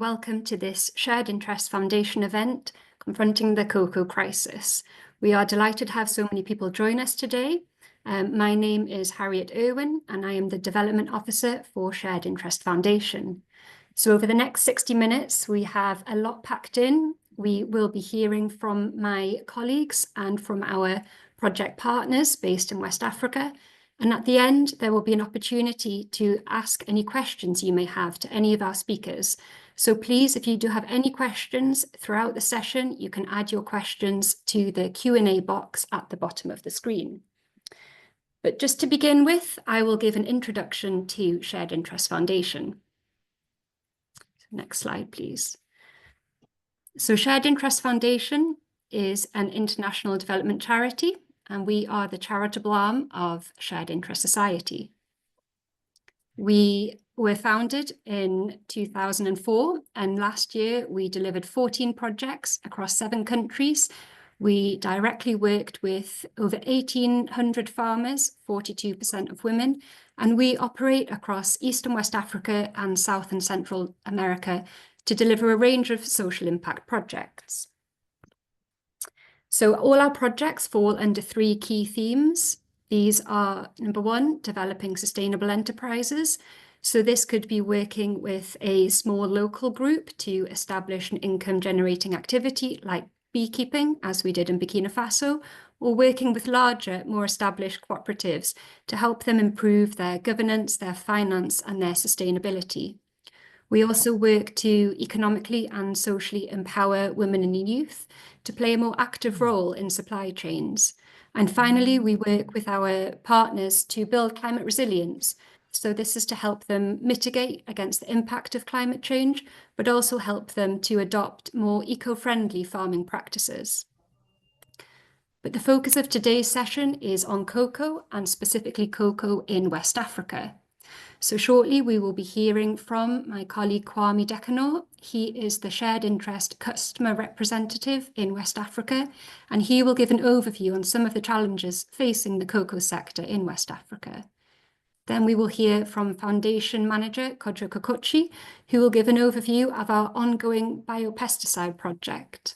welcome to this Shared Interest Foundation event, Confronting the Cocoa Crisis. We are delighted to have so many people join us today. My name is Harriet Irwin, and I am the Development Officer for Shared Interest Foundation. So over the next 60 minutes, we have a lot packed in. We will be hearing from my colleagues and from our project partners based in West Africa. And at the end, there will be an opportunity to ask any questions you may have to any of our speakers. So please, if you do have any questions throughout the session, you can add your questions to the Q&A box at the bottom of the screen. But just to begin with, I will give an introduction to Shared Interest Foundation. Next slide, please. So Shared Interest Foundation is an international development charity, and we are the charitable arm of Shared Interest Society. We were founded in 2004, and last year we delivered 14 projects across 7 countries. We directly worked with over 1,800 farmers, 42% of women, and we operate across East and West Africa and South and Central America to deliver a range of social impact projects. So all our projects fall under 3 key themes. These are, number 1, developing sustainable enterprises. So this could be working with a small local group to establish an income generating activity like beekeeping, as we did in Burkina Faso, or working with larger, more established cooperatives to help them improve their governance, their finance, and their sustainability. We also work to economically and socially empower women and youth to play a more active role in supply chains. And finally, we work with our partners to build climate resilience. So this is to help them mitigate against the impact of climate change, but also help them to adopt more eco-friendly farming practices. But the focus of today's session is on cocoa, and specifically cocoa in West Africa. So shortly we will be hearing from my colleague Kwame Dekanor. He is the Shared Interest Customer Representative in West Africa, and he will give an overview on some of the challenges facing the cocoa sector in West Africa. Then we will hear from Foundation Manager Kodjo Kokochi, who will give an overview of our ongoing biopesticide project.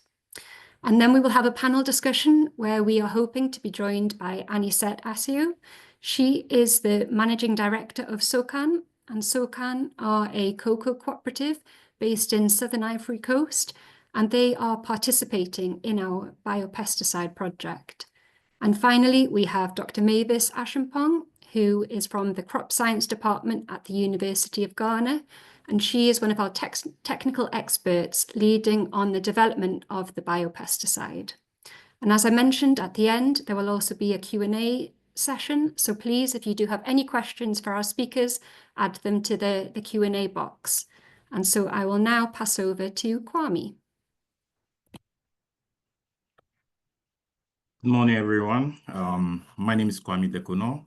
And then we will have a panel discussion where we are hoping to be joined by Anisette Asio. She is the Managing Director of SOCAN, and SOCAN are a cocoa cooperative based in southern Ivory Coast, and they are participating in our biopesticide project. And finally, we have Dr. Mavis Ashimpong, who is from the Crop Science Department at the University of Ghana, and she is one of our technical experts leading on the development of the biopesticide. And as I mentioned at the end, there will also be a Q&A session. So please, if you do have any questions for our speakers, add them to the Q&A box. And so I will now pass over to Kwame. Good morning, everyone. My name is Kwame Dekanor.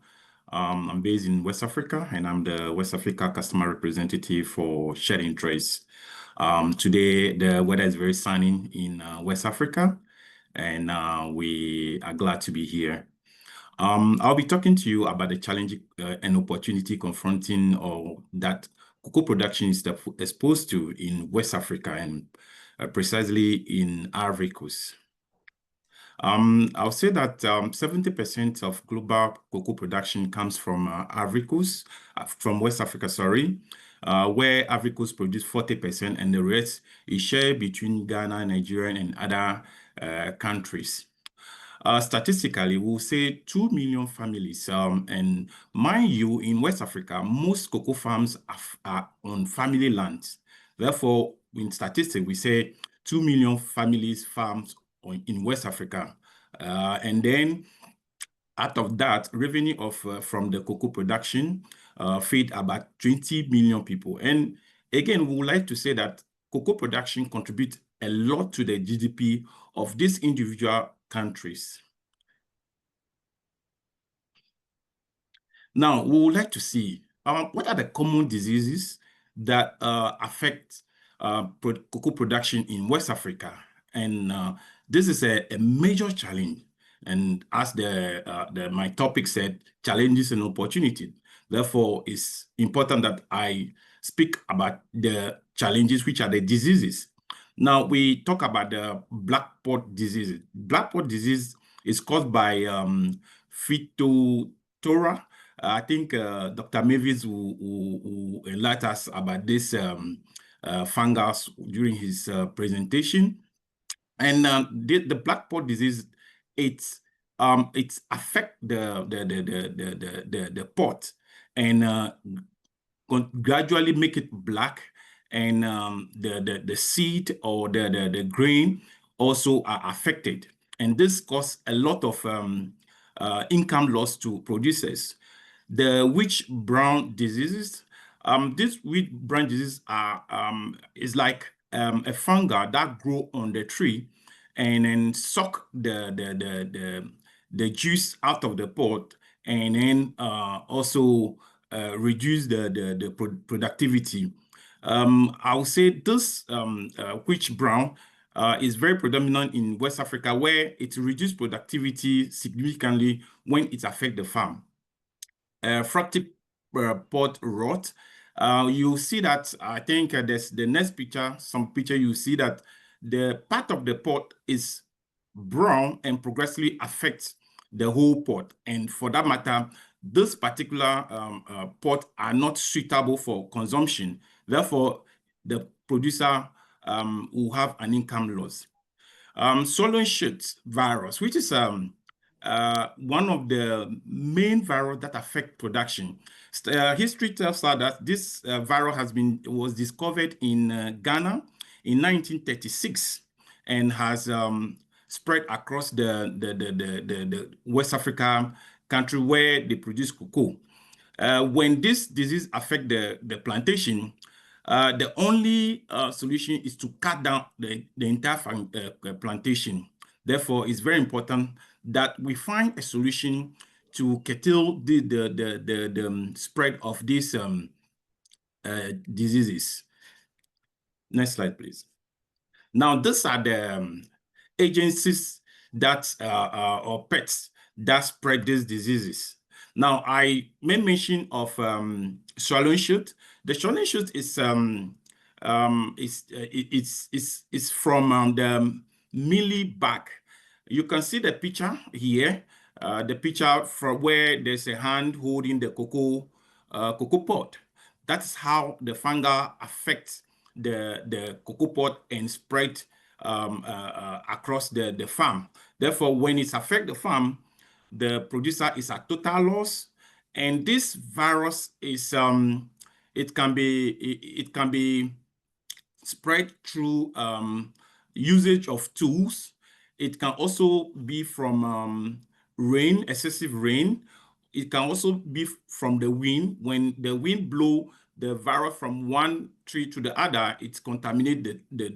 I'm based in West Africa, and I'm the West Africa customer representative for Shared Interest. Today, the weather is very sunny in West Africa, and we are glad to be here. I'll be talking to you about the challenge and opportunity confronting or that cocoa production is exposed to in West Africa, and precisely in Ivory Coast. I'll say that 70% of global cocoa production comes from Ivory Coast, from West Africa, sorry, where Ivory Coast produce 40%, and the rest is shared between Ghana, Nigeria, and other countries. Statistically, we'll say 2 million families, and mind you, in West Africa, most cocoa farms are on family lands. Therefore, in statistics, we say 2 million families farms in West Africa. And then out of that, revenue from the cocoa production feed about 20 million people. And again, we would like to say that cocoa production contributes a lot to the GDP of these individual countries. Now, we would like to see what are the common diseases that affect cocoa production in West Africa. And this is a major challenge. And as my topic said, challenges and opportunities. Therefore, it's important that I speak about the challenges, which are the diseases. Now, we talk about the black pot disease. Black pot disease is caused by Phytophthora. I think Dr. Mavis will enlighten us about this fungus during his presentation. And the black pot disease, it's affect the pot and gradually make it black, and the seed or the grain also are affected, and this causes a lot of income loss to producers. The witch brown diseases, these witch brown diseases are is like a fungi that grow on the tree and then suck the juice out of the pot, and then also reduce the productivity. I would say this witch brown is very predominant in West Africa, where it reduces productivity significantly when it affects the farm. Fractive pot rot. You see that, I think there's the next picture, you see that the part of the pot is brown and progressively affects the whole pot. And for that matter, this particular pot are not suitable for consumption. Therefore, the producer will have an income loss. Swollen shoot virus, which is one of the main virus that affect production. History tells us that this virus was discovered in Ghana in 1936 and has spread across the West Africa country where they produce cocoa. When this disease affects the plantation, the only solution is to cut down the entire plantation. Therefore, it's very important that we find a solution to curtail the spread of these diseases. Next slide, please. Now, these are the agencies that or pests that spread these diseases. Now, I made mention of swollen shoot. The swollen shoot is from the mealy bark. You can see the picture here. The picture from where there's a hand holding the cocoa pod. That's how the fungi affects the cocoa pod and spread across the farm. Therefore, when it affects the farm, the producer is at total loss. And this virus is it can be spread through usage of tools. It can also be from rain, excessive rain. It can also be from the wind. When the wind blows the virus from one tree to the other, it contaminates the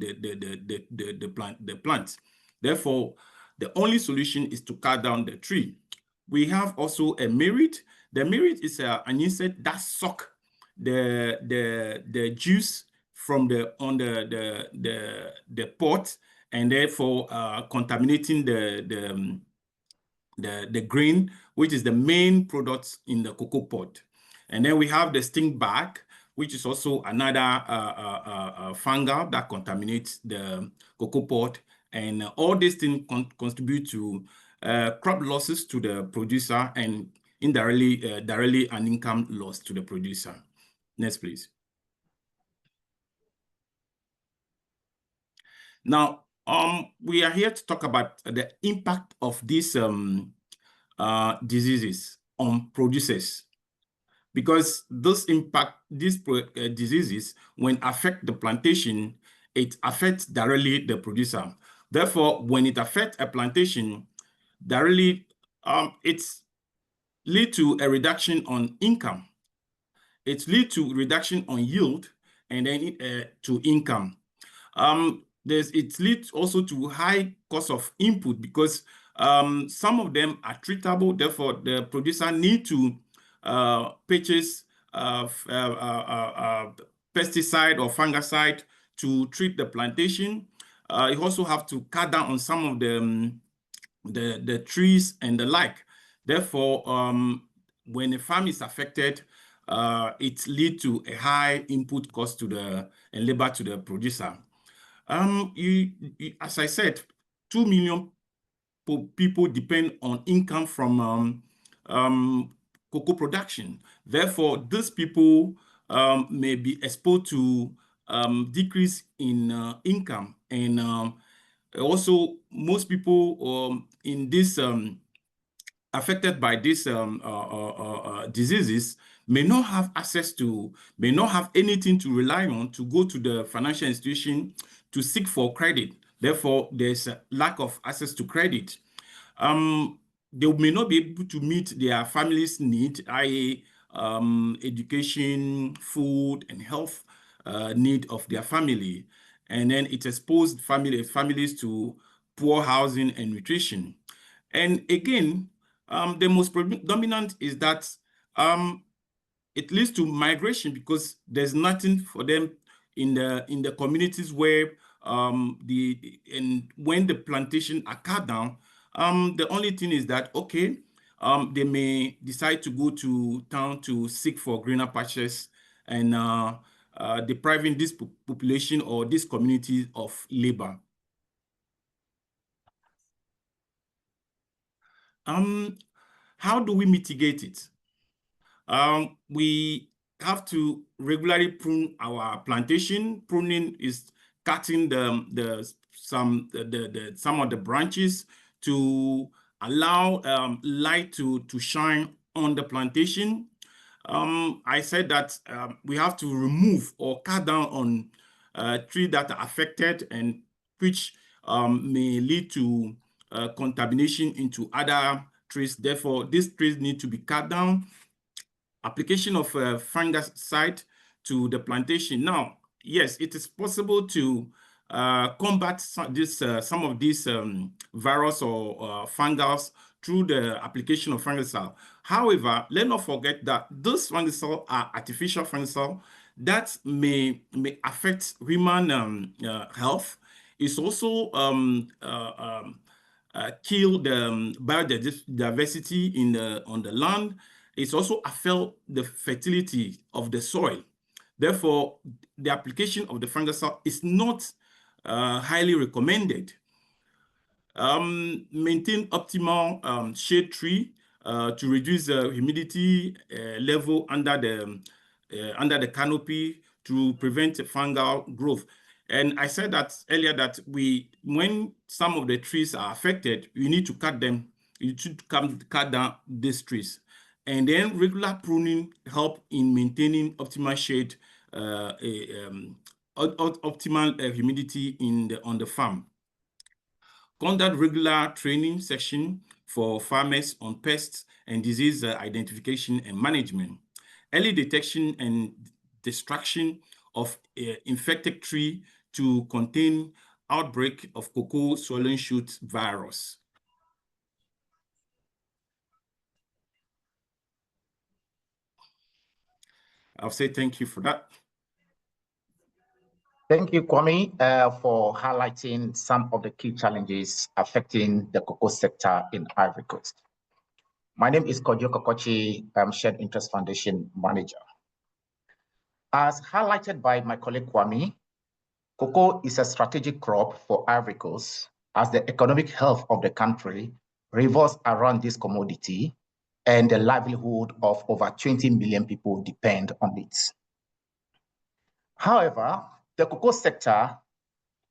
plant. Therefore, the only solution is to cut down the tree. We have also a merit. The merit is an insect that sucks the juice from the pot, and therefore contaminating the grain, which is the main product in the cocoa pod. And then we have the stink bug, which is also another fungal that contaminates the cocoa pod. And all these things contribute to crop losses to the producer and indirectly directly an income loss to the producer. Next, please. Now, we are here to talk about the impact of these diseases on producers, because these diseases, when affect the plantation, it affects directly the producer. Therefore, when it affects a plantation directly, it's lead to a reduction on income. It leads to reduction on yield, and then to income. It leads also to high cost of input, because some of them are treatable. Therefore, the producer need to purchase pesticide or fungicide to treat the plantation. You also have to cut down on some of the trees and the like. Therefore, when a farm is affected, it leads to a high input cost to the and labor to the producer. As I said, 2 million people depend on income from cocoa production. Therefore, these people may be exposed to decrease in income, and also most people in this affected by these diseases may not have may not have anything to rely on to go to the financial institution to seek for credit. Therefore, there's a lack of access to credit. They may not be able to meet their family's need, i.e. Education, food, and health need of their family. And then it exposed families to poor housing and nutrition. And again, the most dominant is that it leads to migration because there's nothing for them in the communities where when the plantation are cut down, the only thing is that they may decide to go to town to seek for greener pastures and depriving this population or this community of labor. How do we mitigate it? We have to regularly prune our plantation. Pruning is cutting some of the branches to allow light to shine on the plantation. I said that we have to remove or cut down on trees that are affected and which may lead to contamination into other trees. Therefore, these trees need to be cut down. Application of fungicide to the plantation. Now, yes, it is possible to combat some of these virus or fungals through the application of fungicide. However, let's not forget that those fungicides are artificial fungicides that may affect human health. It's also kill the biodiversity on the land. It's also affect the fertility of the soil. Therefore, the application of the fungicide is not highly recommended. Maintain optimal shade tree to reduce the humidity level under the canopy to prevent fungal growth. And I said that earlier that when some of the trees are affected, you need to cut them. You should cut down these trees. And then regular pruning help in maintaining optimal shade, optimal humidity on the farm. Conduct regular training session for farmers on pests and disease identification and management. Early detection and destruction of infected tree to contain outbreak of cocoa swollen shoot virus. I'll say thank you for that. Thank you, Kwame, for highlighting some of the key challenges affecting the cocoa sector in Ivory Coast. My name is Kojo Kokochi, I'm Shared Interest Foundation Manager. As highlighted by my colleague Kwame, cocoa is a strategic crop for Ivory Coast as the economic health of the country revolves around this commodity and the livelihood of over 20 million people depend on it. However, the cocoa sector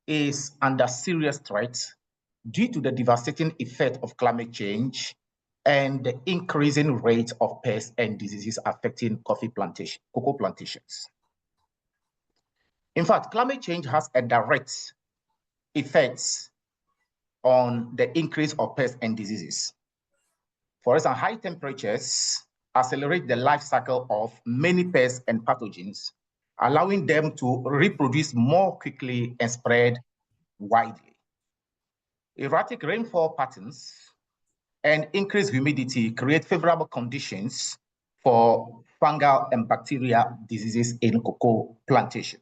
is under serious threat due to the devastating effect of climate change and the increasing rate of pests and diseases affecting cocoa plantations. In fact, climate change has a direct effect on the increase of pests and diseases. For instance, high temperatures accelerate the life cycle of many pests and pathogens, allowing them to reproduce more quickly and spread widely. Erratic rainfall patterns and increased humidity create favorable conditions for fungal and bacterial diseases in cocoa plantation.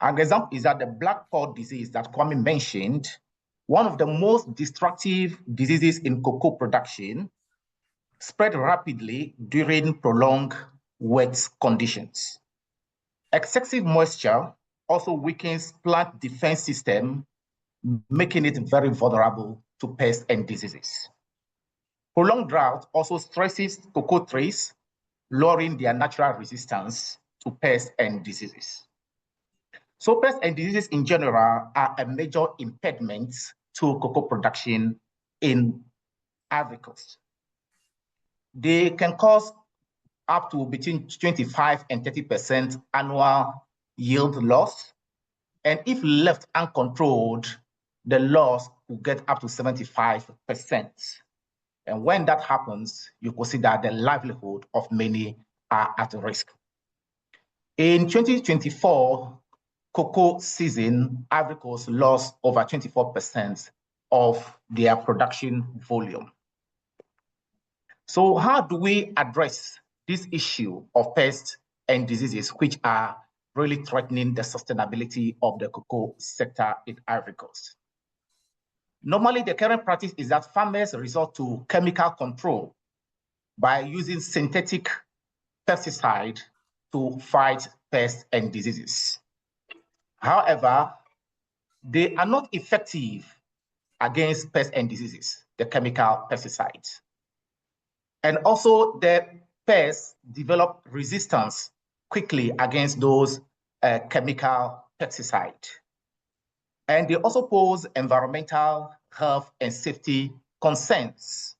An example is that the black pod disease that Kwame mentioned, one of the most destructive diseases in cocoa production, spread rapidly during prolonged wet conditions. Excessive moisture also weakens plant defense system, making it very vulnerable to pests and diseases. Prolonged drought also stresses cocoa trees, lowering their natural resistance to pests and diseases. So pests and diseases in general are a major impediment to cocoa production in Ivory Coast. They can cause up to between 25 and 30% annual yield loss. And if left uncontrolled, the loss will get up to 75%. And when that happens, you consider the livelihood of many are at risk. In 2024, cocoa season, Ivory Coast lost over 24% of their production volume. So how do we address this issue of pests and diseases, which are really threatening the sustainability of the cocoa sector in Ivory Coast? Normally, the current practice is that farmers resort to chemical control by using synthetic pesticide to fight pests and diseases. However, they are not effective against pests and diseases, the chemical pesticides. And also the pests develop resistance quickly against those chemical pesticides. And they also pose environmental, health, and safety concerns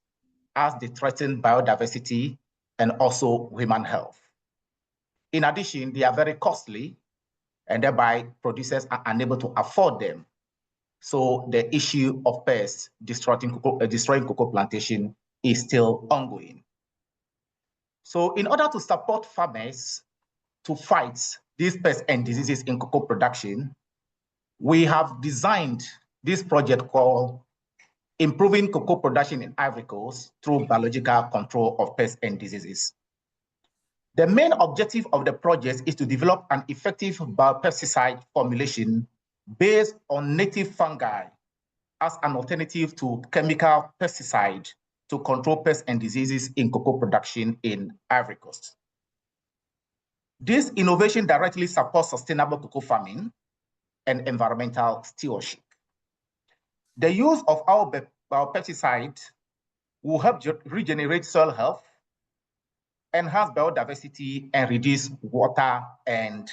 as they threaten biodiversity and also human health. In addition, they are very costly, and thereby producers are unable to afford them. So the issue of pests destroying cocoa plantation is still ongoing. So in order to support farmers to fight these pests and diseases in cocoa production, we have designed this project called Improving Cocoa Production in Ivory Coast through Biological Control of Pests and Diseases. The main objective of the project is to develop an effective biopesticide formulation based on native fungi as an alternative to chemical pesticide to control pests and diseases in cocoa production in Ivory Coast. This innovation directly supports sustainable cocoa farming and environmental stewardship. The use of our biopesticide will help regenerate soil health, enhance biodiversity, and reduce water and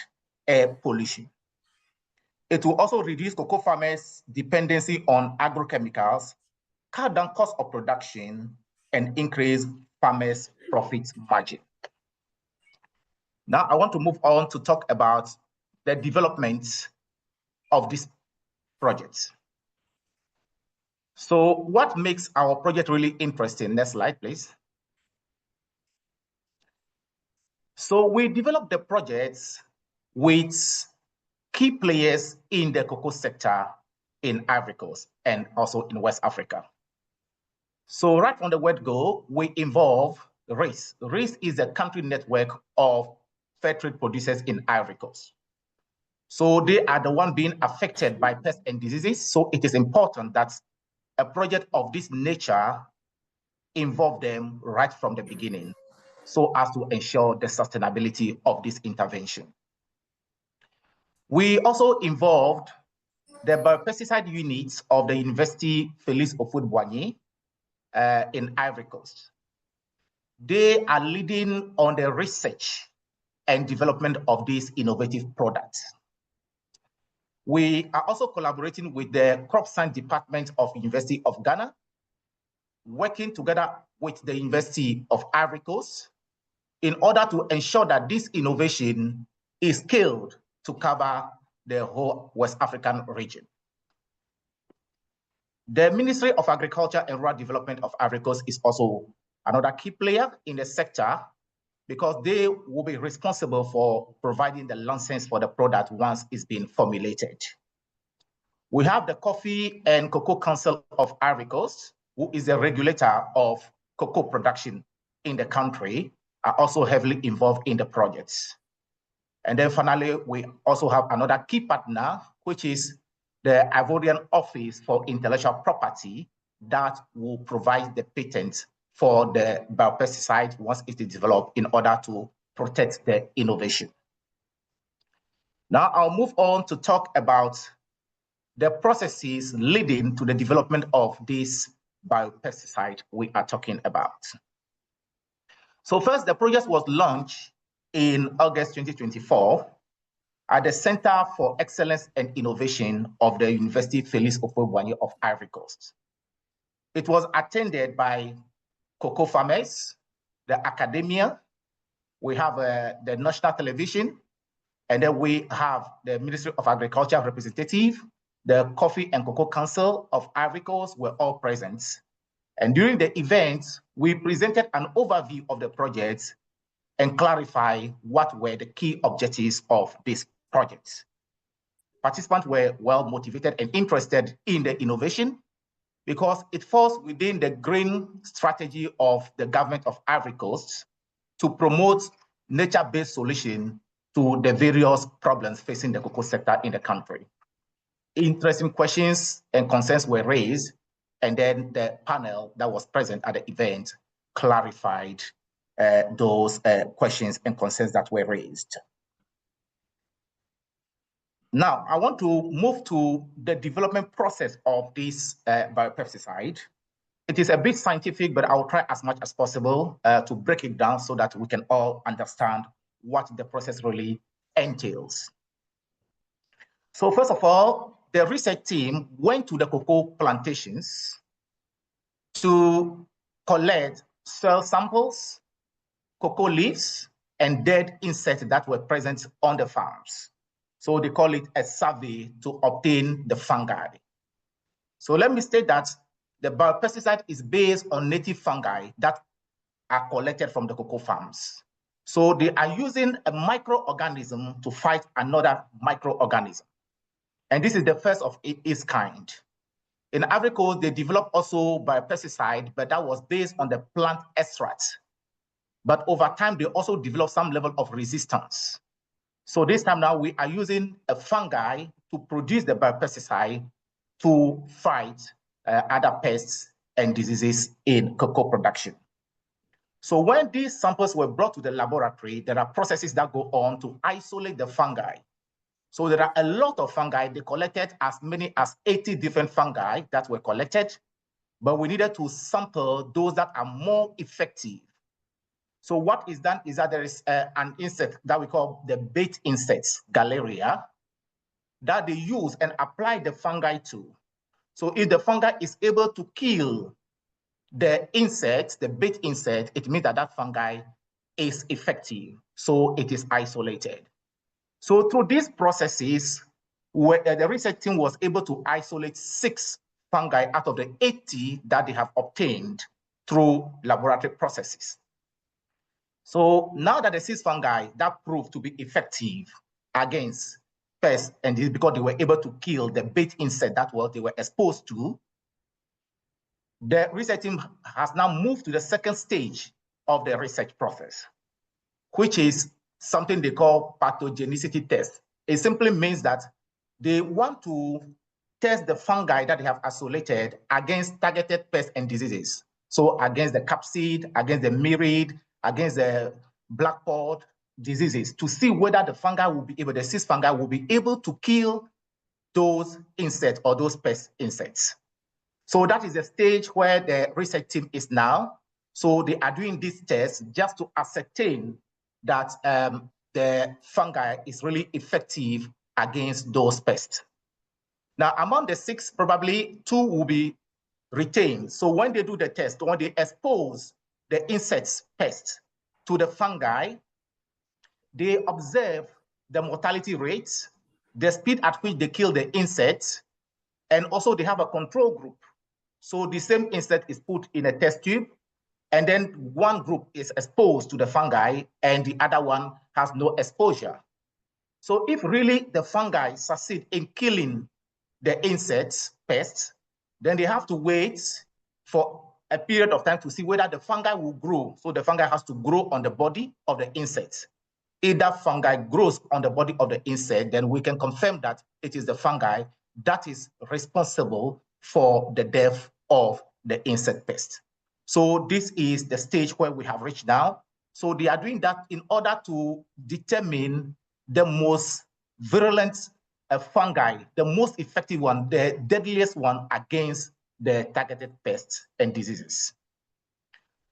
air pollution. It will also reduce cocoa farmers' dependency on agrochemicals, cut down cost of production, and increase farmers' profit margin. Now, I want to move on to talk about the development of this project. So what makes our project really interesting? Next slide, please. So we developed the projects with key players in the cocoa sector in Ivory Coast and also in West Africa. So right from the word go, we involve Réseau. Réseau is a country network of fair trade producers in Ivory Coast. So they are the one being affected by pests and diseases. So it is important that a project of this nature involve them right from the beginning, so as to ensure the sustainability of this intervention. We also involved the biopesticide units of the University Félix Houphouët-Boigny in Ivory Coast. They are leading on the research and development of these innovative products. We are also collaborating with the Crop Science Department of University of Ghana, working together with the University of Ivory Coast in order to ensure that this innovation is scaled to cover the whole West African region. The Ministry of Agriculture and Rural Development of Ivory Coast is also another key player in the sector, because they will be responsible for providing the license for the product once it's been formulated. We have the Coffee and Cocoa Council of Ivory Coast, who is the regulator of cocoa production in the country, are also heavily involved in the projects. And then finally, we also have another key partner, which is the Ivorian Office for Intellectual Property, that will provide the patent for the biopesticide once it is developed in order to protect the innovation. Now I'll move on to talk about the processes leading to the development of this biopesticide we are talking about. So first, the project was launched in August 2024 at the Center for Excellence and Innovation of the University Félix Houphouët-Boigny of Ivory Coast. It was attended by cocoa farmers, the academia, we have the national television, and then we have the Ministry of Agriculture representative, the Coffee and Cocoa Council of Ivory Coast were all present. And during the event, we presented an overview of the project and clarify what were the key objectives of this project. Participants were well motivated and interested in the innovation because it falls within the green strategy of the government of Ivory Coast to promote nature-based solutions to the various problems facing the cocoa sector in the country. Interesting questions and concerns were raised, and then the panel that was present at the event clarified those questions and concerns that were raised. Now, I want to move to the development process of this biopesticide. It is a bit scientific, but I'll try as much as possible to break it down so that we can all understand what the process really entails. So first of all, the research team went to the cocoa plantations to collect soil samples, cocoa leaves, and dead insects that were present on the farms. So they call it a survey to obtain the fungi. So let me state that the biopesticide is based on native fungi that are collected from the cocoa farms. So they are using a microorganism to fight another microorganism. And this is the first of its kind. In Ivory Coast, they developed also biopesticide, but that was based on the plant extract. But over time, they also developed some level of resistance. So this time now, we are using a fungi to produce the biopesticide to fight other pests and diseases in cocoa production. So when these samples were brought to the laboratory, there are processes that go on to isolate the fungi. So there are a lot of fungi. They collected as many as 80 different fungi that were collected, but we needed to sample those that are more effective. So what is done is that there is an insect that we call the bait insects, Galleria, that they use and apply the fungi to. So if the fungi is able to kill the insect, the bait insect, it means that that fungi is effective. So it is isolated. So through these processes, the research team was able to isolate 6 fungi out of the 80 that they have obtained through laboratory processes. So now that the 6 fungi that proved to be effective against pests, and this is because they were able to kill the bait insect that they were exposed to, the research team has now moved to the second stage of the research process, which is something they call pathogenicity test. It simply means that they want to test the fungi that they have isolated against targeted pests and diseases. So against the capsid, against the mirid, against the black pod diseases, to see whether the fungi will be able, the 6 fungi will be able to kill those insects or those pest insects. So that is the stage where the research team is now. So they are doing this test just to ascertain that the fungi is really effective against those pests. Now, among the 6, probably 2 will be retained. So when they do the test, when they expose the insects pest to the fungi, they observe the mortality rates, the speed at which they kill the insects, and also they have a control group. So the same insect is put in a test tube, and then one group is exposed to the fungi and the other one has no exposure. So if really the fungi succeed in killing the insects, pests, then they have to wait for a period of time to see whether the fungi will grow. So the fungi has to grow on the body of the insect. If that fungi grows on the body of the insect, then we can confirm that it is the fungi that is responsible for the death of the insect pest. So this is the stage where we have reached now. So they are doing that in order to determine the most virulent fungi, the most effective one, the deadliest one against the targeted pests and diseases.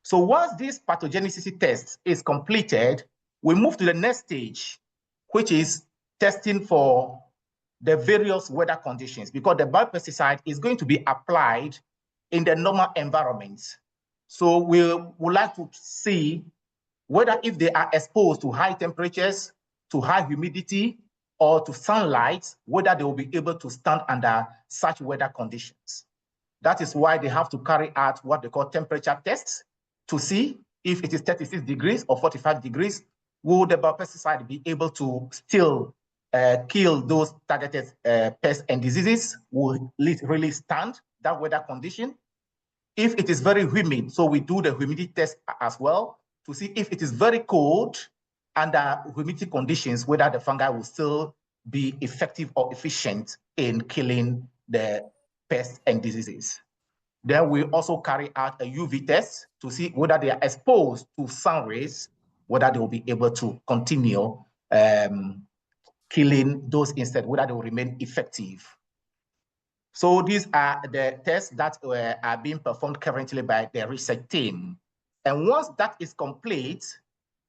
So once this pathogenicity test is completed, we move to the next stage, which is testing for the various weather conditions, because the biopesticide is going to be applied in the normal environment. So we would like to see whether if they are exposed to high temperatures, to high humidity, or to sunlight, whether they will be able to stand under such weather conditions. That is why they have to carry out what they call temperature tests to see if it is 36 degrees or 45 degrees, will the biopesticide be able to still kill those targeted pests and diseases? Will it really stand that weather condition? If it is very humid, so we do the humidity test as well to see if it is very cold under humidity conditions, whether the fungi will still be effective or efficient in killing the pests and diseases. Then we also carry out a UV test to see whether they are exposed to sun rays, whether they will be able to continue killing those insects, whether they will remain effective. So these are the tests that are being performed currently by the research team. And once that is complete,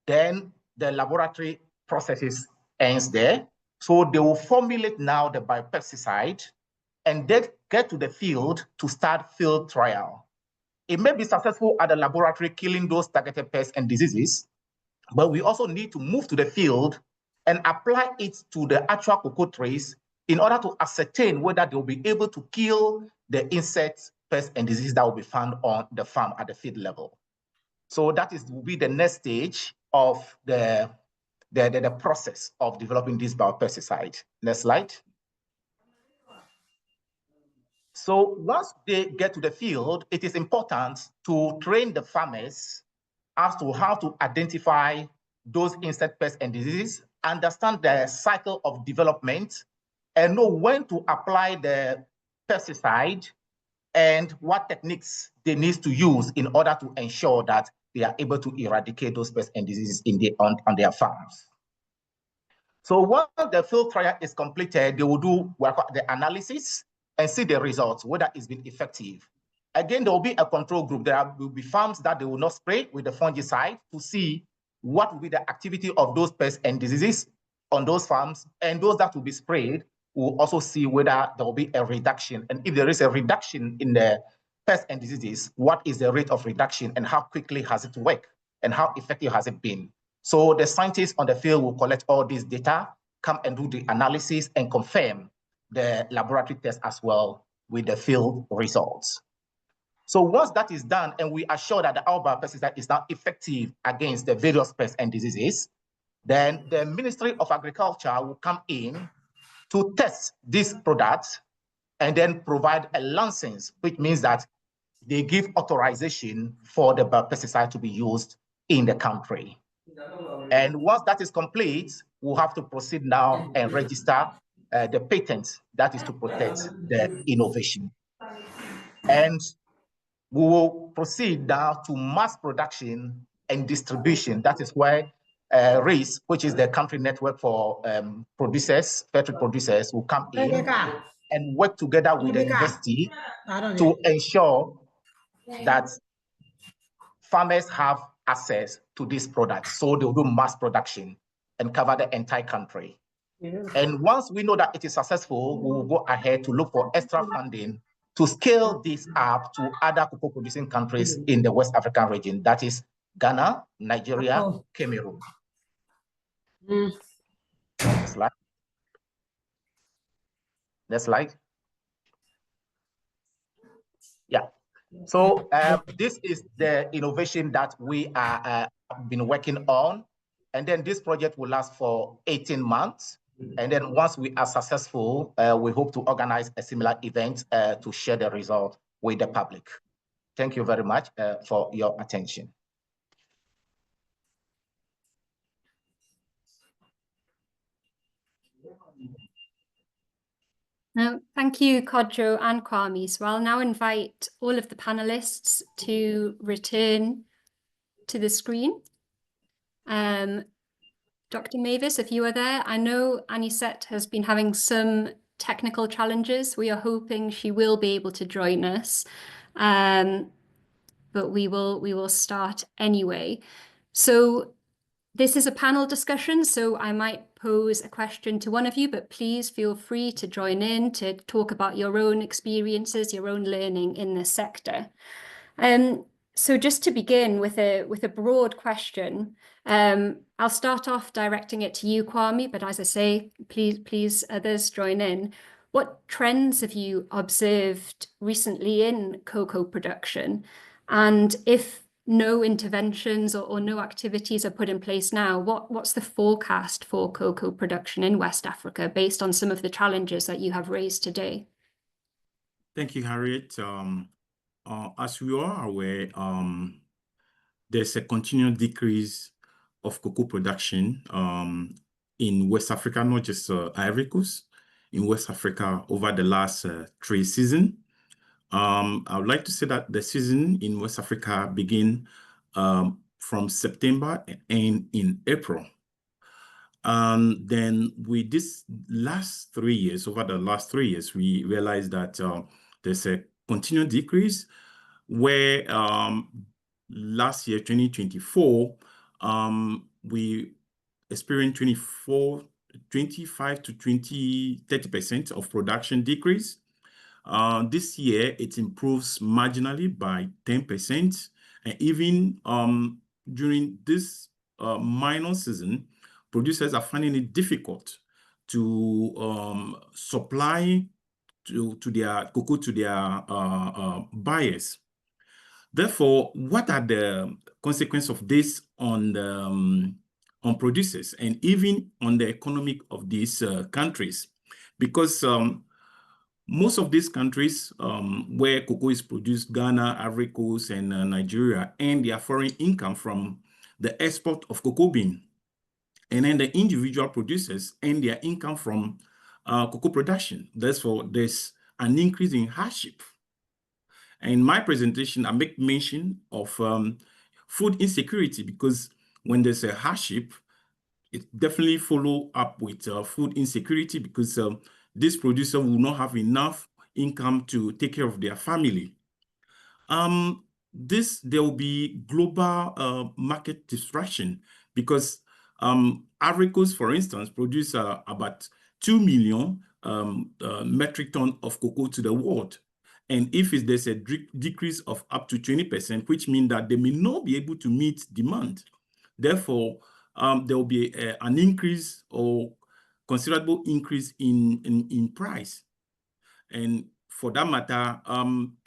then the laboratory processes ends there. So they will formulate now the biopesticide and then get to the field to start field trial. It may be successful at the laboratory killing those targeted pests and diseases, but we also need to move to the field and apply it to the actual cocoa trees in order to ascertain whether they will be able to kill the insects, pests, and diseases that will be found on the farm at the field level. So that will be the next stage of the process of developing this biopesticide. Next slide. So once they get to the field, it is important to train the farmers as to how to identify those insect pests and diseases, understand the cycle of development, and know when to apply the pesticide and what techniques they need to use in order to ensure that they are able to eradicate those pests and diseases on their farms. So once the field trial is completed, they will do the analysis and see the results, whether it's been effective. Again, there will be a control group. There will be farms that they will not spray with the fungicide to see what will be the activity of those pests and diseases on those farms, and those that will be sprayed will also see whether there will be a reduction. And if there is a reduction in the pests and diseases, what is the rate of reduction and how quickly has it worked and how effective has it been? So the scientists on the field will collect all this data, come and do the analysis and confirm the laboratory test as well with the field results. So once that is done and we are sure that the biopesticide is now effective against the various pests and diseases, then the Ministry of Agriculture will come in to test these products and then provide a license, which means that they give authorization for the biopesticide to be used in the country. And once that is complete, we'll have to proceed now and register the patent that is to protect the innovation. And we will proceed now to mass production and distribution. That is why Réseau, which is the country network for producers, fair trade producers, will come in and work together with the university to ensure that farmers have access to these products. So they'll do mass production and cover the entire country. And once we know that it is successful, we will go ahead to look for extra funding to scale this up to other cocoa producing countries in the West African region. That is Ghana, Nigeria, Cameroon. Next slide. Next slide. Yeah. So this is the innovation that we are been working on. And then this project will last for 18 months. And then once we are successful, we hope to organize a similar event to share the result with the public. Thank you very much for your attention. Now, thank you, Kodjo and Kwame. So I'll now invite all of the panelists to return to the screen. Dr. Mavis, if you are there, I know Anisette has been having some technical challenges. We are hoping she will be able to join us, but we will start anyway. So this is a panel discussion, so I might pose a question to one of you, but please feel free to join in to talk about your own experiences, your own learning in this sector. So just to begin with a broad question, I'll start off directing it to you, Kwame, but as I say, please others join in. What trends have you observed recently in cocoa production? And if no interventions or no activities are put in place now, what's the forecast for cocoa production in West Africa based on some of the challenges that you have raised today? Thank you, Harriet. As we are aware, there's a continued decrease of cocoa production in West Africa, not just Ivory Coast, in West Africa over the last 3 seasons. I would like to say that the season in West Africa begin from September and end in April. Then with this last 3 years, over the last 3 years, we realized that there's a continued decrease where last year, 2024, we experienced 25 to 30% of production decrease. This year, it improves marginally by 10%. And even during this minor season, producers are finding it difficult to supply to their cocoa to their buyers. Therefore, what are the consequences of this on producers and even on the economic of these countries? Because most of these countries where cocoa is produced, Ghana, Ivory Coast, and Nigeria, earn their foreign income from the export of cocoa bean. And then the individual producers earn their income from cocoa production. Therefore, there's an increase in hardship. In my presentation, I make mention of food insecurity, because when there's a hardship, it definitely follow up with food insecurity, because this producer will not have enough income to take care of their family. There will be global market disruption, because Ivory Coast, for instance, produce about 2 million metric tons of cocoa to the world. And if there's a decrease of up to 20%, which means that they may not be able to meet demand. Therefore, there will be an increase or considerable increase in price. And for that matter,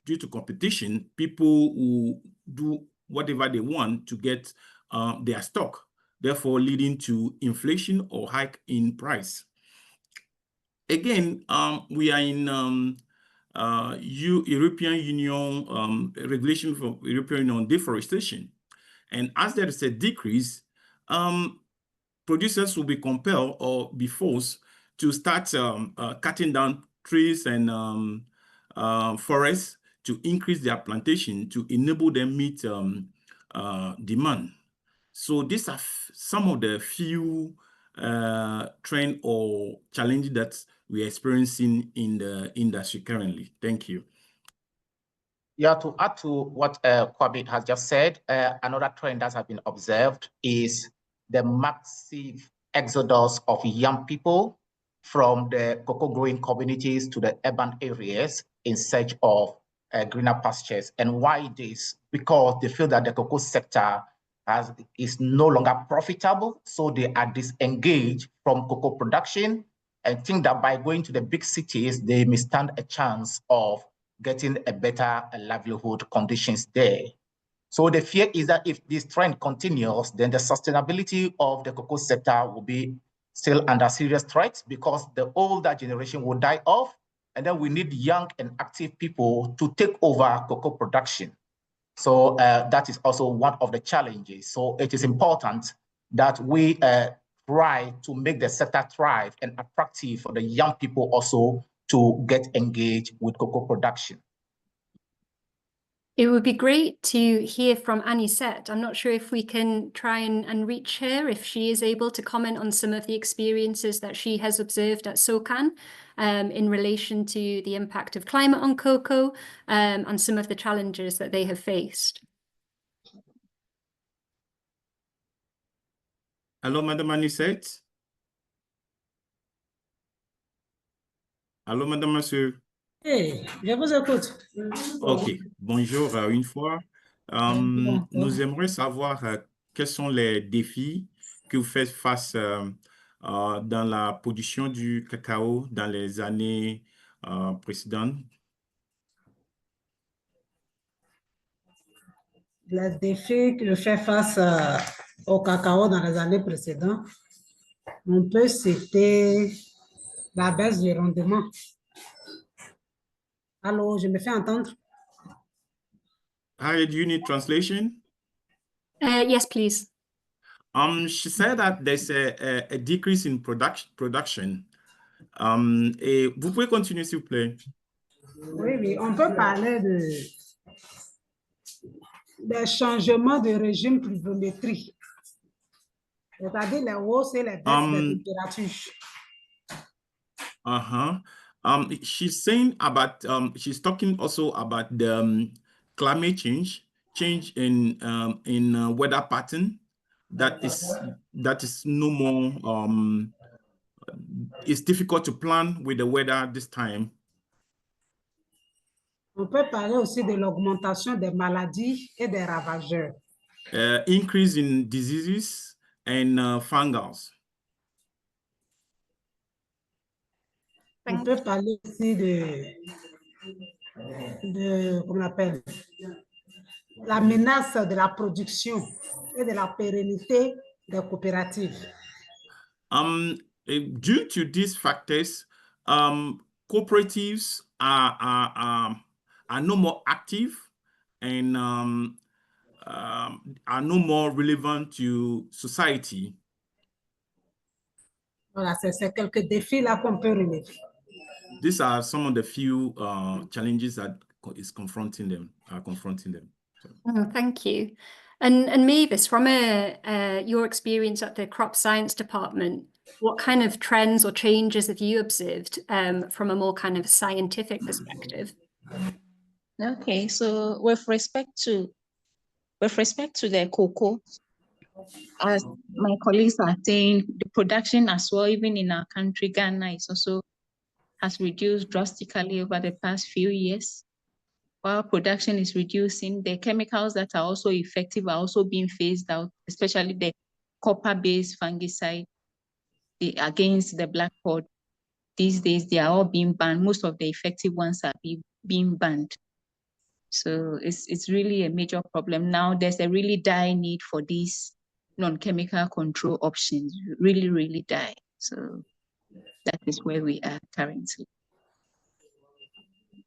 due to competition, people will do whatever they want to get their stock, therefore leading to inflation or hike in price. Again, we are in European Union regulation for European Union deforestation. And as there is a decrease, producers will be compelled or be forced to start cutting down trees and forests to increase their plantation to enable them meet demand. So these are some of the few trend or challenges that we are experiencing in the industry currently. Thank you. Yeah, to add to what Kwame has just said, another trend that has been observed is the massive exodus of young people from the cocoa growing communities to the urban areas in search of greener pastures. And why this? Because they feel that the cocoa sector is no longer profitable, so they are disengaged from cocoa production and think that by going to the big cities, they may stand a chance of getting a better livelihood conditions there. So the fear is that if this trend continues, then the sustainability of the cocoa sector will be still under serious threat, because the older generation will die off, and then we need young and active people to take over cocoa production. So that is also one of the challenges. So it is important that we try to make the sector thrive and attractive for the young people also to get engaged with cocoa production. It would be great to hear from Anisette. I'm not sure if we can try and reach her, if she is able to comment on some of the experiences that she has observed at SOCAN in relation to the impact of climate on cocoa and some of the challenges that they have faced. Allô, Madame Anisette? Allô, Madame, Monsieur? Hey, je vous écoute. OK, bonjour une fois. Nous aimerions savoir quels sont les défis que vous faites face dans la production du cacao dans les années précédentes. Les défis que je fais face au cacao dans les années précédentes, on peut citer la baisse du rendement. Allô, je me fais entendre? Hi, do you need translation? Yes, please. She said that there's a decrease in production. Et vous pouvez continuer, s'il vous plaît. Oui, on peut parler des changements de régime pluviométrique, c'est-à-dire les hausses et les baisses des températures. She's saying about, she's talking also about the climate change in weather pattern that is no more, it's difficult to plan with the weather this time. On peut parler aussi de l'augmentation des maladies et des ravageurs. Increase in diseases and fungals. On peut parler aussi comment on appelle, la menace de la production et de la pérennité des coopératives. Due to these factors, cooperatives are no more active and are no more relevant to society. Voilà, c'est quelques défis là qu'on peut relever. These are some of the few challenges that is confronting them. So. Oh, thank you. And Mavis, from your experience at the crop science department, what kind of trends or changes have you observed from a more kind of scientific perspective? Okay, so with respect to the cocoa, as my colleagues are saying, the production as well, even in our country, Ghana, has reduced drastically over the past few years. While production is reducing, the chemicals that are also effective are also being phased out, especially the copper-based fungicide against the black pod. These days, they are all being banned. Most of the effective ones are being banned. So it's really a major problem. Now there's a really dire need for these non-chemical control options, really, really dire. So that is where we are currently.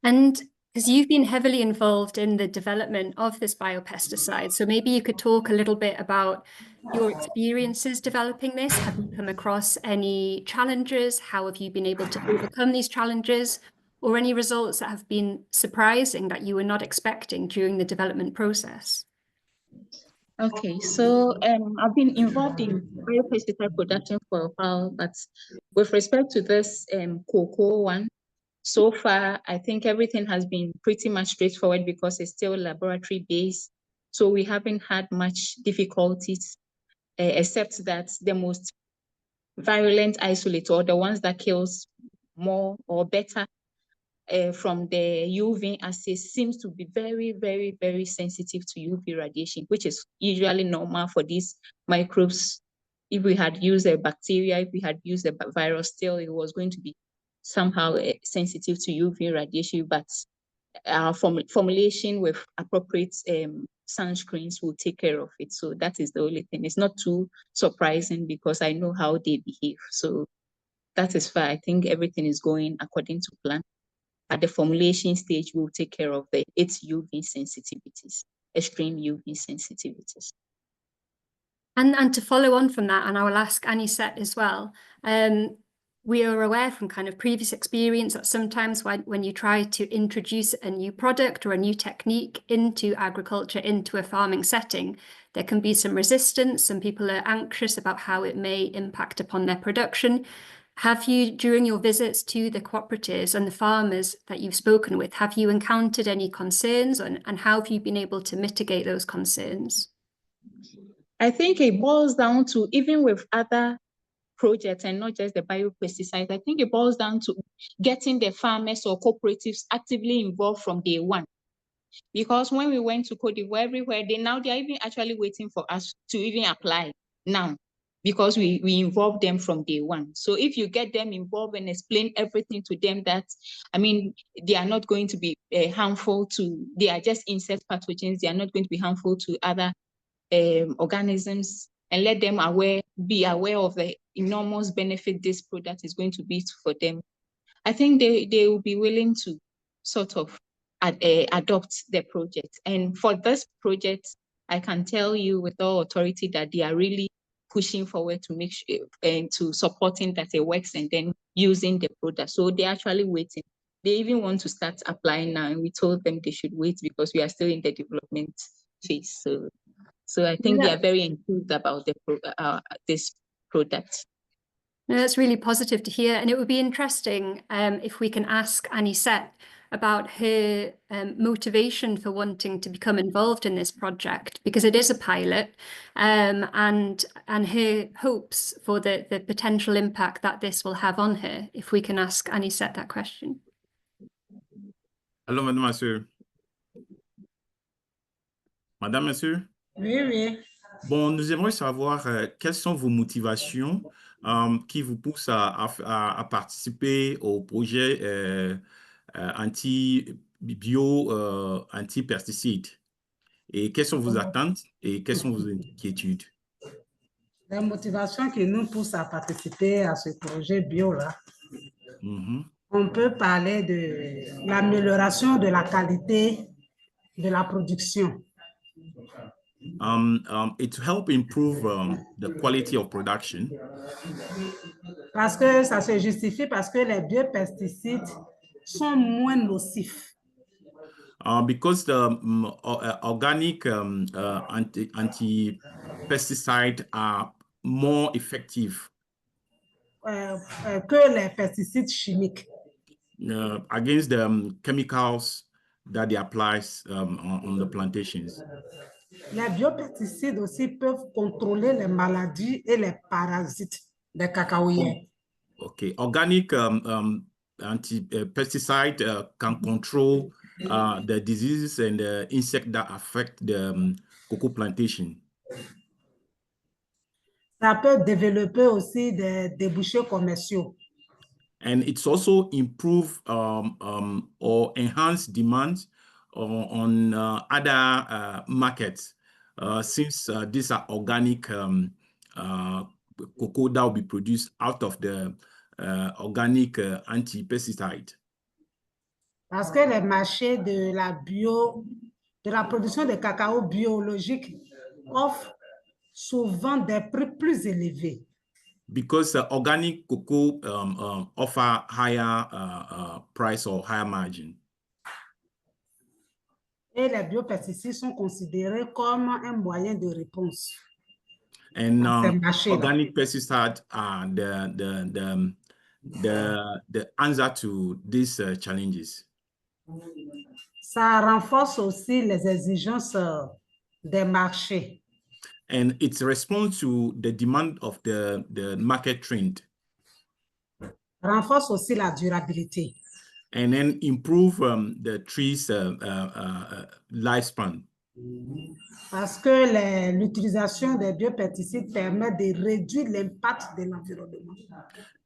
And because you've been heavily involved in the development of this biopesticide, so maybe you could talk a little bit about your experiences developing this. Have you come across any challenges? How have you been able to overcome these challenges? Or any results that have been surprising that you were not expecting during the development process? Okay, so I've been involved in biopesticide production for a while, but with respect to this cocoa one, so far, I think everything has been pretty much straightforward because it's still laboratory based. So we haven't had much difficulties, except that the most virulent isolate, or the ones that kills more or better from the UV assays, seems to be very, very, very sensitive to UV radiation, which is usually normal for these microbes. If we had used a bacteria, if we had used a virus, still it was going to be somehow sensitive to UV radiation, but our formulation with appropriate sunscreens will take care of it. So that is the only thing. It's not too surprising because I know how they behave. So that is why I think everything is going according to plan. At the formulation stage, we'll take care of its UV sensitivities, extreme UV sensitivities. And to follow on from that, and I will ask Anisette as well, we are aware from kind of previous experience that sometimes when you try to introduce a new product or a new technique into agriculture, into a farming setting, there can be some resistance. Some people are anxious about how it may impact upon their production. Have you, during your visits to the cooperatives and the farmers that you've spoken with, have you encountered any concerns, and how have you been able to mitigate those concerns? I think it boils down to, even with other projects and not just the biopesticides, I think it boils down to getting the farmers or cooperatives actively involved from day one. Because when we went to Cote d'Ivoire, everywhere, they're even actually waiting for us to even apply now, because we involve them from day one. So if you get them involved and explain everything to them, that, I mean, they are not going to be harmful to, they are just insect pathogens, they are not going to be harmful to other organisms, and let them be aware of the enormous benefit this product is going to be for them, I think they will be willing to sort of adopt the project. And for this project, I can tell you with all authority that they are really pushing forward to make sure and to supporting that it works and then using the product. So they're actually waiting. They even want to start applying now, and we told them they should wait because we are still in the development phase. So I think they are very enthused about this product. No, that's really positive to hear. And it would be interesting if we can ask Anisette about her motivation for wanting to become involved in this project, because it is a pilot, and her hopes for the potential impact that this will have on her. If we can ask Anisette that question. Allô, madame, monsieur. Madame, monsieur? Oui, oui. Bon, nous aimerions savoir quelles sont vos motivations qui vous poussent à participer au projet anti-bio, anti-pesticides. Et quelles sont vos attentes et quelles sont vos inquiétudes? Les motivations qui nous poussent à participer à ce projet bio-là, on peut parler de l'amélioration de la qualité de la production. It help improve the quality of production. Parce que ça se justifie parce que les biopesticides sont moins nocifs. Because the organic anti-pesticides are more effective que les pesticides chimiques. Against the chemicals that they apply on the plantations. Les biopesticides aussi peuvent contrôler les maladies et les parasites des cacaoyers. Okay, organic anti-pesticide can control the diseases and the insects that affect the cocoa plantation. Ça peut développer aussi des débouchés commerciaux. And it's also improve or enhance demand on other markets, since these are organic cocoa that will be produced out of the organic anti-pesticide. Parce que les marchés de la production de cacao biologique offrent souvent des prix plus élevés. Because organic cocoa offer higher price or higher margin. Et les biopesticides sont considérés comme un moyen de réponse. And organic pesticides are the answer to these challenges. Ça renforce aussi les exigences des marchés. And it responds to the demand of the market trend. Renforce aussi la durabilité. And then improve the tree's lifespan. Parce que l'utilisation des biopesticides permet de réduire l'impact de l'environnement.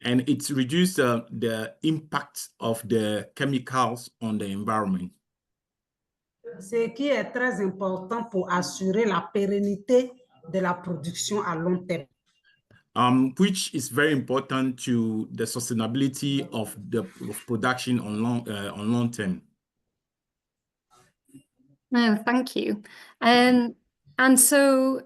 And it reduces the impact of the chemicals on the environment. Ce qui est très important pour assurer la pérennité de la production à long terme. Which is very important to the sustainability of production on long term. No, thank you. And so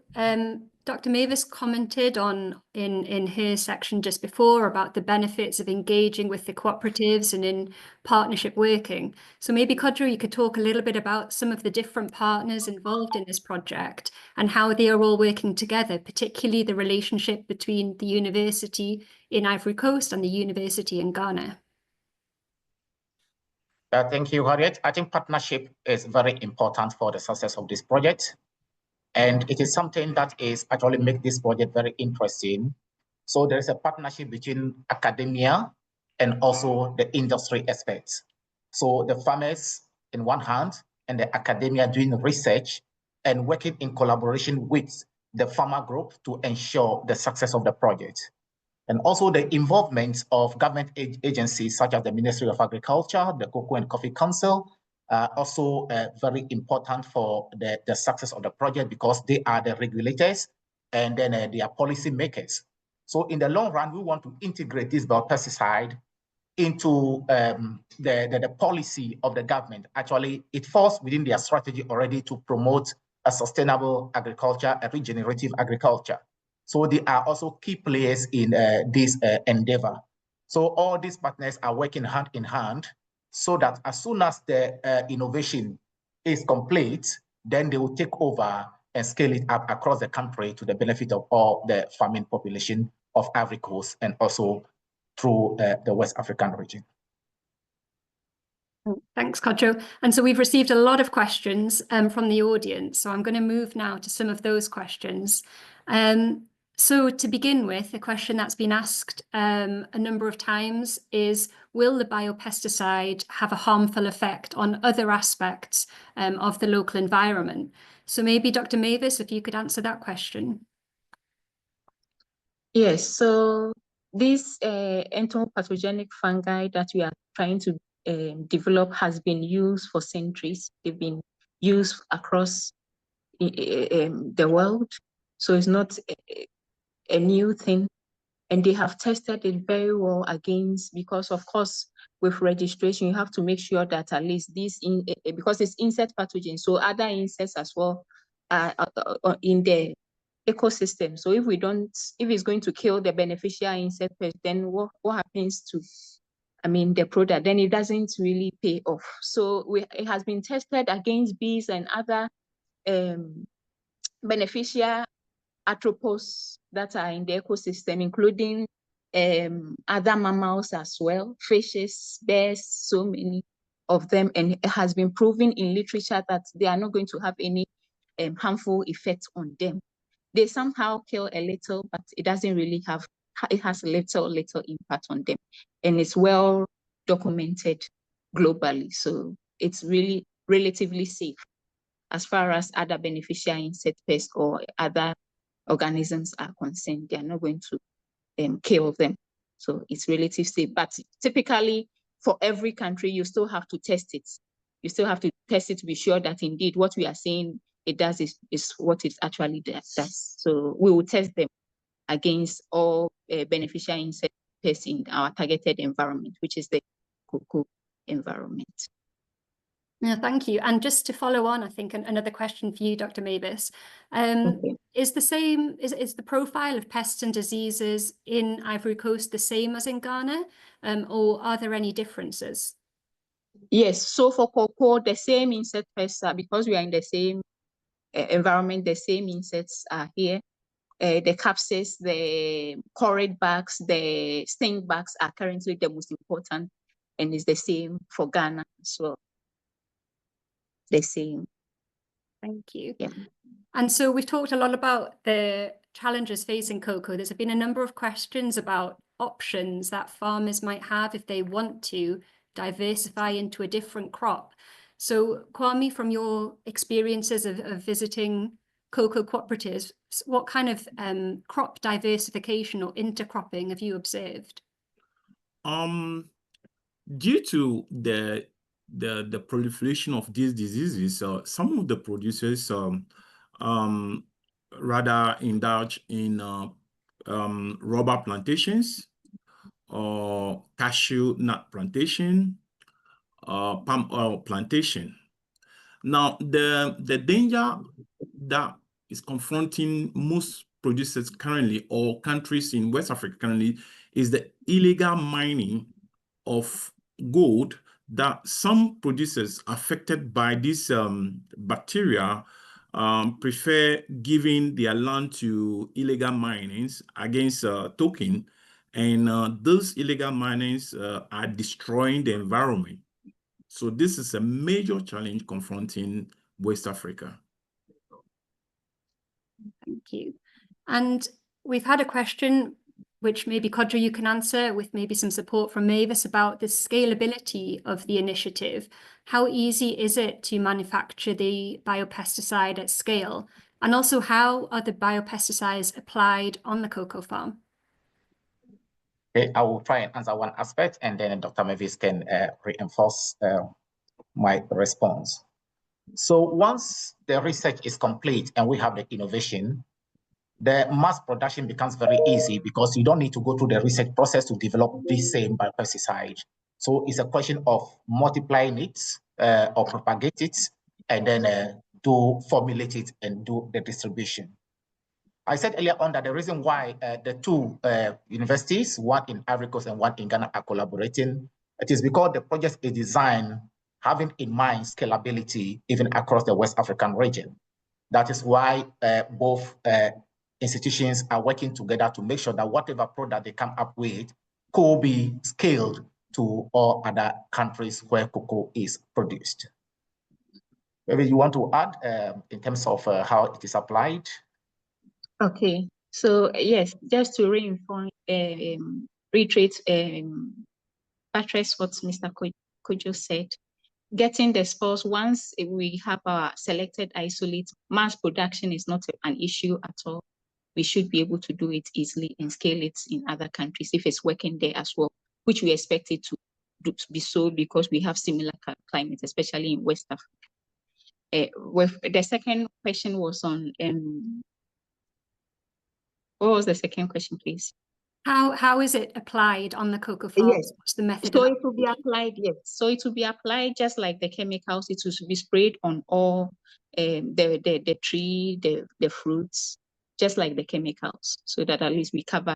Dr. Mavis commented on in her section just before about the benefits of engaging with the cooperatives and in partnership working. So maybe Kodjo, you could talk a little bit about some of the different partners involved in this project and how they are all working together, particularly the relationship between the university in Ivory Coast and the university in Ghana. Thank you, Harriet. I think partnership is very important for the success of this project. And it is something that is actually make this project very interesting. So there is a partnership between academia and also the industry aspects. So the farmers in one hand and the academia doing research and working in collaboration with the farmer group to ensure the success of the project. And also the involvement of government agencies such as the Ministry of Agriculture, the Cocoa and Coffee Council, also very important for the success of the project because they are the regulators and then they are policy makers. So in the long run, we want to integrate this biopesticide into the policy of the government. Actually, it falls within their strategy already to promote a sustainable agriculture, a regenerative agriculture. So they are also key players in this endeavor. So all these partners are working hand in hand so that as soon as the innovation is complete, then they will take over and scale it up across the country to the benefit of all the farming population of Ivory Coast and also through the West African region. Thanks, Kodjo. And so we've received a lot of questions from the audience. So I'm going to move now to some of those questions. So to begin with, a question that's been asked a number of times is, will the biopesticide have a harmful effect on other aspects of the local environment? So maybe Dr. Mavis, if you could answer that question. Yes, so this entomopathogenic fungi that we are trying to develop has been used for centuries. They've been used across the world. So it's not a new thing, and they have tested it very well against, because of course with registration you have to make sure that at least this because it's insect pathogen, so other insects as well are in the ecosystem. So if it's going to kill the beneficial insect pest, then what happens to the product? Then it doesn't really pay off. So it has been tested against bees and other beneficial arthropods that are in the ecosystem, including other mammals as well, fishes, birds, so many of them. And it has been proven in literature that they are not going to have any harmful effect on them. They somehow kill a little, but it doesn't really have, it has little impact on them. And it's well documented globally. So it's really relatively safe as far as other beneficial insect pests or other organisms are concerned. They are not going to kill them. So it's relatively safe. But typically for every country, you still have to test it. You still have to test it to be sure that indeed what we are saying it does is what it actually does. So we will test them against all beneficial insect pests in our targeted environment, which is the cocoa environment. Yeah, thank you. And just to follow on, I think another question for you, Dr. Mavis, Okay. is the profile of pests and diseases in Ivory Coast the same as in Ghana, or are there any differences? Yes, so for cocoa, the same insect pests are, because we are in the same environment, the same insects are here. The capsids, the choroid bugs, the sting bugs are currently the most important, and it's the same for Ghana as well. The same. Thank you. Yeah. And so we've talked a lot about the challenges facing cocoa. There's been a number of questions about options that farmers might have if they want to diversify into a different crop. So Kwame, from your experiences of visiting cocoa cooperatives, what kind of crop diversification or intercropping have you observed? Due to the proliferation of these diseases, some of the producers rather indulge in rubber plantations or cashew nut plantation, palm oil plantation. Now, the danger that is confronting most producers currently, or countries in West Africa currently, is the illegal mining of gold, that some producers affected by this bacteria prefer giving their land to illegal minings against token, and those illegal minings are destroying the environment. So this is a major challenge confronting West Africa. Thank you. And we've had a question which maybe Kodjo you can answer with maybe some support from Mavis about the scalability of the initiative. How easy is it to manufacture the biopesticide at scale? And also, how are the biopesticides applied on the cocoa farm? Okay, I will try and answer one aspect, and then Dr. Mavis can reinforce my response. So once the research is complete and we have the innovation, the mass production becomes very easy because you don't need to go through the research process to develop this same biopesticide. So it's a question of multiplying it or propagate it, and then do formulate it and do the distribution. I said earlier on that the reason why the two universities, one in Ivory Coast and one in Ghana, are collaborating, it is because the project is designed having in mind scalability even across the West African region. That is why both institutions are working together to make sure that whatever product they come up with could be scaled to all other countries where cocoa is produced. Maybe you want to add in terms of how it is applied? Okay, so yes, just to reinforce, reiterate, buttress what Mr. Kodjo said, getting the spores, once we have our selected isolate, mass production is not an issue at all. We should be able to do it easily and scale it in other countries if it's working there as well, which we expect it to be so because we have similar climates, especially in West Africa. The second question was on, what was the second question, please? How is it applied on the cocoa farms? Yes. What's the method? So it will be applied, yes. So it will be applied just like the chemicals. It will be sprayed on all the tree, the fruits, just like the chemicals, so that at least we cover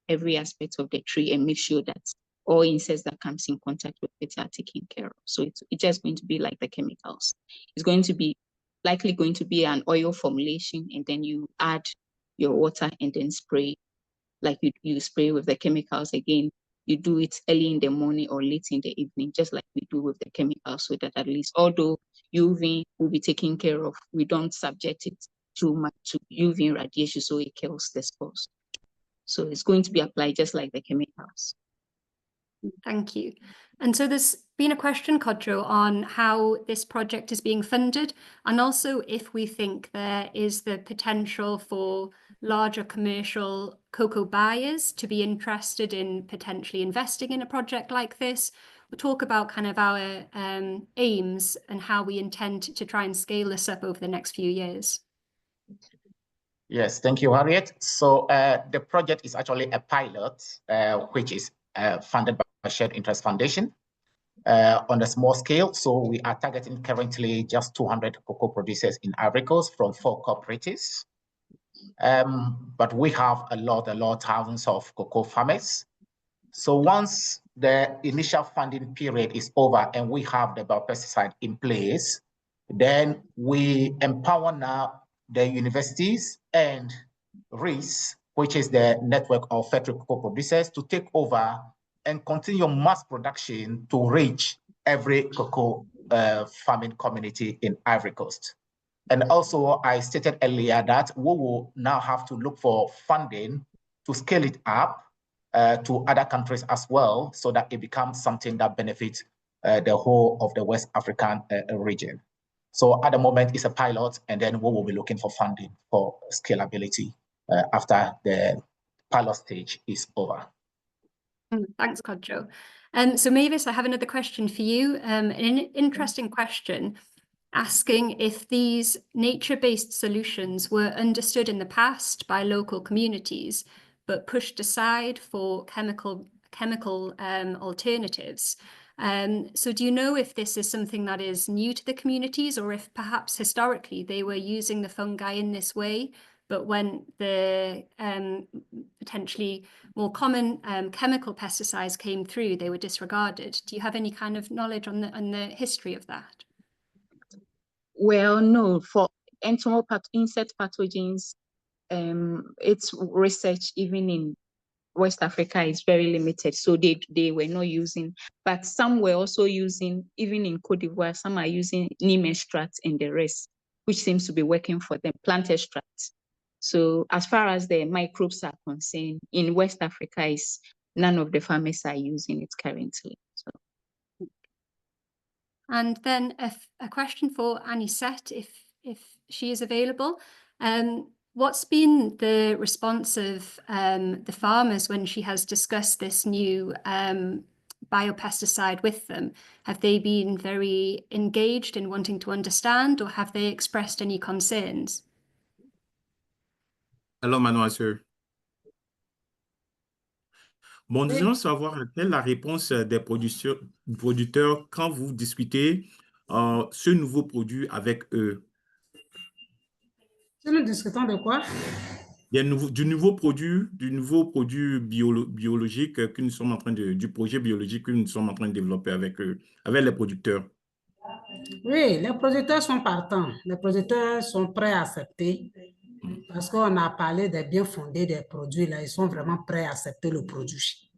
every aspect of the tree and make sure that all insects that comes in contact with it are taken care of. So it's just going to be like the chemicals. It's going to be likely going to be an oil formulation, and then you add your water and then spray, like you spray with the chemicals again. You do it early in the morning or late in the evening, just like we do with the chemicals, so that at least, although UV will be taken care of, we don't subject it too much to UV radiation, so it kills the spores. So it's going to be applied just like the chemicals. Thank you. And so there's been a question, Kodjo, on how this project is being funded, and also if we think there is the potential for larger commercial cocoa buyers to be interested in potentially investing in a project like this. We'll talk about kind of our aims and how we intend to try and scale this up over the next few years. Yes, thank you, Harriet. So the project is actually a pilot, which is funded by Shared Interest Foundation on a small scale. So we are targeting currently just 200 cocoa producers in Ivory Coast from 4 cooperatives. But we have a lot, thousands of cocoa farmers. So once the initial funding period is over and we have the biopesticide in place, then we empower now the universities and RIS, which is the network of fair trade cocoa producers, to take over and continue mass production to reach every cocoa farming community in Ivory Coast. And also, I stated earlier that we will now have to look for funding to scale it up to other countries as well, so that it becomes something that benefits the whole of the West African region. So at the moment, it's a pilot, and then we will be looking for funding for scalability after the pilot stage is over. Thanks, Kodjo. So Mavis, I have another question for you. An interesting question, asking if these nature-based solutions were understood in the past by local communities, but pushed aside for chemical alternatives. So do you know if this is something that is new to the communities, or if perhaps historically they were using the fungi in this way, but when the potentially more common chemical pesticides came through, they were disregarded. Do you have any kind of knowledge on the history of that? Well, no, for insect pathogens, its research even in West Africa is very limited, so they were not using, but some were also using, even in Cote d'Ivoire, some are using neem extracts and the rest, which seems to be working for them, plant extracts. So as far as the microbes are concerned, in West Africa, none of the farmers are using it currently. So. And then a question for Anisette, if she is available. What's been the response of the farmers when she has discussed this new biopesticide with them? Have they been very engaged in wanting to understand, or have they expressed any concerns? Hello, mademoiselle. Bon, nous allons savoir quelle est la réponse des producteurs quand vous discutez ce nouveau produit avec eux. Si nous discutons de quoi? Du nouveau produit biologique que nous sommes en train du projet biologique que nous sommes en train de développer avec eux, avec les producteurs. Oui, les producteurs sont partants. Les producteurs sont prêts à accepter parce qu'on a parlé des bien fondés des produits. Là, ils sont vraiment prêts à accepter le produit.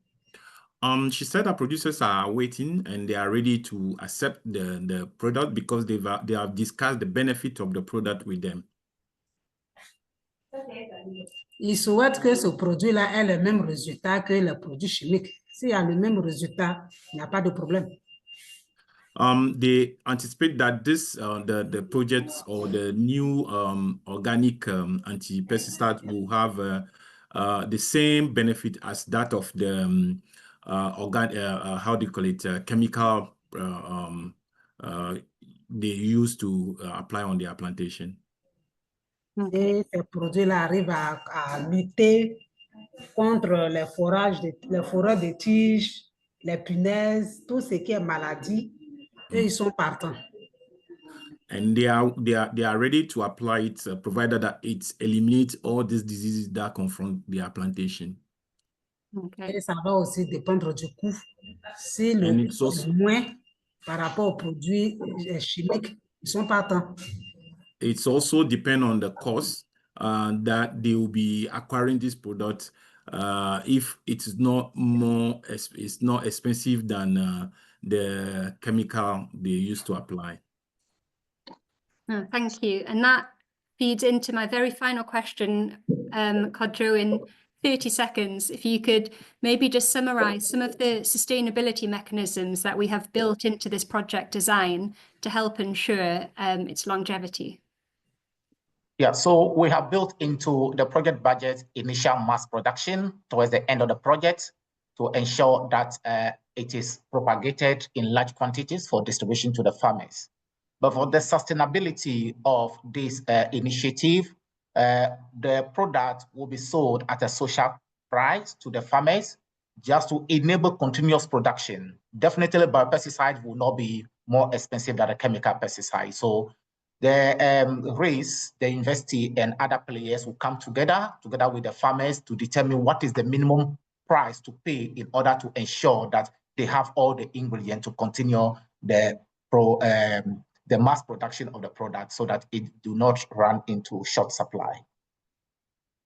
She said that producers are waiting and they are ready to accept the product because they have discussed the benefit of the product with them. Ils souhaitent que ce produit-là ait le même résultat que le produit chimique. S'il y a le même résultat, il n'y a pas de problème. They anticipate that this the projects or the new organic anti-pesticides will have the same benefit as that of the how do you call it, chemical they use to apply on their plantation. Et ces produits-là arrivent à lutter contre les foreurs de tiges, les punaises, tout ce qui est maladie, et ils sont partants. And they are ready to apply it, provided that it eliminates all these diseases that confront their plantation. Okay. Et ça va aussi dépendre du coût. Si le coût est moins par rapport aux produits chimiques, ils sont partants. It's also depend on the cost that they will be acquiring this product. If it's not it's not expensive than the chemical they used to apply. Oh, thank you. And that feeds into my very final question, Kodjo, in 30 seconds. If you could maybe just summarize some of the sustainability mechanisms that we have built into this project design to help ensure its longevity. Yeah, so we have built into the project budget initial mass production towards the end of the project to ensure that it is propagated in large quantities for distribution to the farmers. But for the sustainability of this initiative, the product will be sold at a social price to the farmers just to enable continuous production. Definitely, biopesticides will not be more expensive than a chemical pesticide. So the RACE, the university, and other players will come together with the farmers to determine what is the minimum price to pay in order to ensure that they have all the ingredients to continue the mass production of the product so that it do not run into short supply.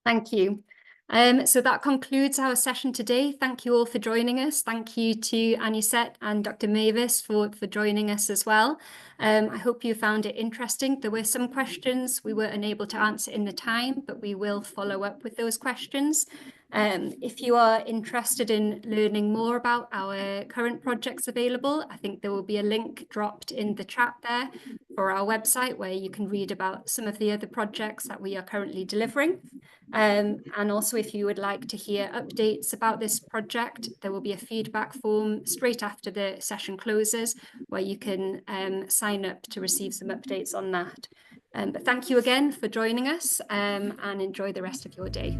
Thank you. So that concludes our session today. Thank you all for joining us. Thank you to Anisette and Dr. Mavis for joining us as well. I hope you found it interesting. There were some questions we were unable to answer in the time, but we will follow up with those questions. If you are interested in learning more about our current projects available, I think there will be a link dropped in the chat there for our website where you can read about some of the other projects that we are currently delivering. And also, if you would like to hear updates about this project, there will be a feedback form straight after the session closes where you can sign up to receive some updates on that. But thank you again for joining us and enjoy the rest of your day.